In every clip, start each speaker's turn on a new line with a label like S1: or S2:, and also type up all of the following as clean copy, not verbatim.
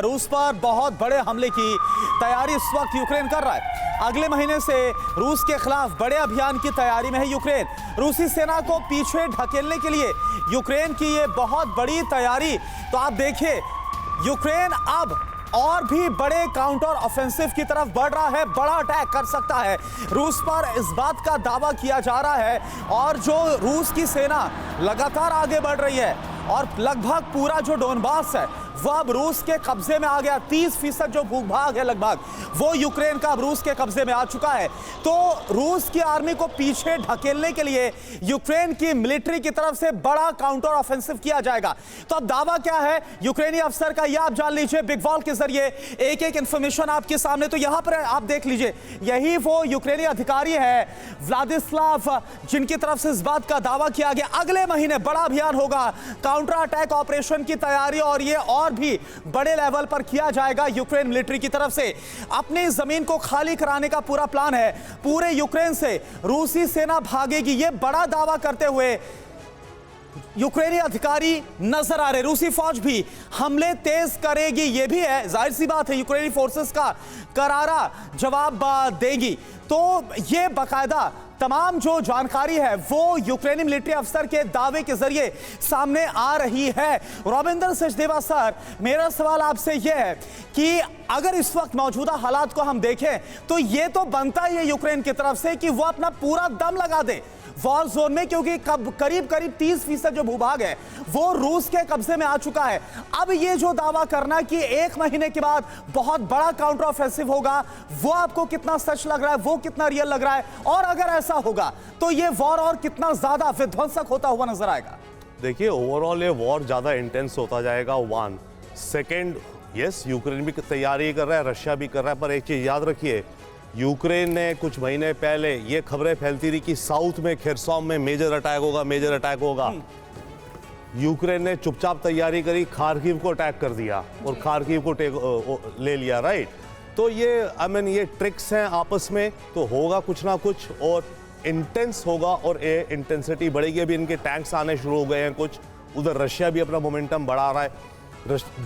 S1: रूस पर बहुत बड़े हमले की तैयारी इस वक्त यूक्रेन कर रहा है। अगले महीने से रूस के खिलाफ बड़े अभियान की तैयारी में है यूक्रेन। रूसी सेना को पीछे ढकेलने के लिए यूक्रेन की ये बहुत बड़ी तैयारी। तो आप देखिए, यूक्रेन अब और भी बड़े काउंटर ऑफेंसिव की तरफ बढ़ रहा है, बड़ा अटैक कर सकता है। रूस पर इस बात का दावा किया जा रहा है और जो रूस की सेना लगातार आगे बढ़ रही है और लगभग पूरा जो डोनबास है वो अब रूस के कब्जे में आ गया। 30% जो भूभाग है लगभग वो यूक्रेन का अब रूस के कब्जे में आ चुका है। तो रूस की आर्मी को पीछे ढकेलने के लिए यूक्रेन की मिलिट्री की तरफ से बड़ा काउंटर ऑफेंसिव किया जाएगा। तो अब दावा क्या है यूक्रेनी अफसर का, यह आप जान लीजिए बिग वॉल के जरिए। एक एक इंफॉर्मेशन आपके सामने। तो यहां पर आप देख लीजिए, यही वो यूक्रेनी अधिकारी है व्लादिस्लाव जिनकी तरफ से इस बात का दावा किया गया अगले महीने बड़ा अभियान होगा, काउंटर अटैक ऑपरेशन की तैयारी, और ये और भी बड़े लेवल पर किया जाएगा। यूक्रेन मिलिट्री की तरफ से अपनी जमीन को खाली कराने का पूरा प्लान है। पूरे यूक्रेन से रूसी सेना भागेगी, ये बड़ा दावा करते हुए यूक्रेनी अधिकारी नजर आ रहे। रूसी फौज भी हमले तेज करेगी, ये भी है, जाहिर सी बात है यूक्रेनी फोर्सेस का करारा जवाब देगी। तो ये बाकायदा तमाम जो जानकारी है वो यूक्रेनी मिलिट्री अफसर के दावे के जरिए सामने आ रही है। रविंद्र सचदेवा सर, मेरा सवाल आपसे यह है कि अगर इस वक्त मौजूदा हालात को हम देखें तो ये तो बनता ही है यूक्रेन की तरफ से कि वो अपना पूरा दम लगा दे वॉर जोन में, क्योंकि करीब 30% जो भूभाग है वो रूस के कब्जे में आ चुका है। अब ये जो दावा करना कि एक महीने के बाद बहुत बड़ा काउंटर ऑफेंसिव होगा, वो आपको कितना सच लग रहा है, वो कितना रियल लग रहा है? और अगर ऐसा होगा तो ये वॉर और कितना ज्यादा विध्वंसक होता हुआ नजर आएगा?
S2: देखिए, ओवरऑल ये वॉर ज्यादा इंटेंस होता जाएगा। 1 सेकेंड, यस यूक्रेन भी तैयारी कर रहा है, रशिया भी कर रहा है, पर एक चीज याद रखिए, यूक्रेन ने कुछ महीने पहले ये खबरें फैलती रही कि साउथ में खेरसॉम में मेजर अटैक होगा, मेजर अटैक होगा। यूक्रेन ने चुपचाप तैयारी करी, खार्किव को अटैक कर दिया और खार्किव को ले लिया, राइट? तो ये ये ट्रिक्स हैं आपस में, तो होगा कुछ ना कुछ और इंटेंस होगा और ये इंटेंसिटी बढ़ेगी। अभी इनके टैंक्स आने शुरू हो गए हैं कुछ, उधर रशिया भी अपना मोमेंटम बढ़ा रहा है,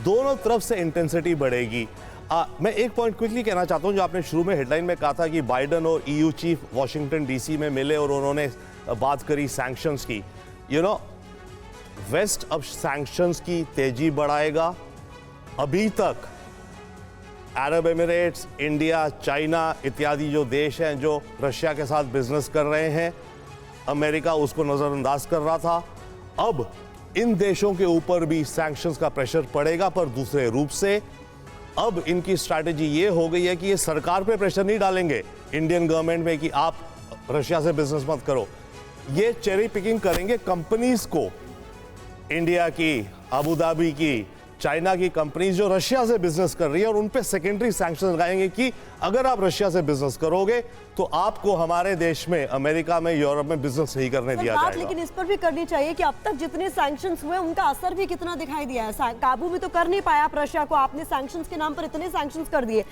S2: दोनों तरफ से इंटेंसिटी बढ़ेगी। मैं एक पॉइंट क्विकली कहना चाहता हूं, जो आपने शुरू में हेडलाइन में कहा था कि बाइडेन और ईयू चीफ वॉशिंगटन डीसी में मिले और उन्होंने बात करी सैंक्शंस की। वेस्ट अब सैंक्शंस की तेजी बढ़ाएगा। अभी तक अरब एमिरेट्स, इंडिया, चाइना इत्यादि जो देश हैं जो रशिया के साथ बिजनेस कर रहे हैं, अमेरिका उसको नजरअंदाज कर रहा था। अब इन देशों के ऊपर भी सैंक्शंस का प्रेशर पड़ेगा, पर दूसरे रूप से। अब इनकी स्ट्रैटेजी ये हो गई है कि ये सरकार पे प्रेशर नहीं डालेंगे इंडियन गवर्नमेंट में कि आप रशिया से बिजनेस मत करो। ये चेरी पिकिंग करेंगे कंपनीज को, इंडिया की, अबू धाबी की, चाइना की कंपनीज जो रशिया से बिजनेस कर रही है, और उन पे सेकेंडरी सैंक्शन लगाएंगे कि अगर आप रशिया से बिजनेस करोगे तो आपको हमारे देश में, अमेरिका में, यूरोप में बिजनेस नहीं करने दिया जाएगा।
S3: लेकिन इस पर भी करनी चाहिए कि अब तक जितने सैंक्शंस हुए उनका असर भी कितना दिखाई दिया है। काबू भी तो कर नहीं पाया आप रशिया को, आपने सैंक्शंस के नाम पर इतने सैंक्शंस कर दिए।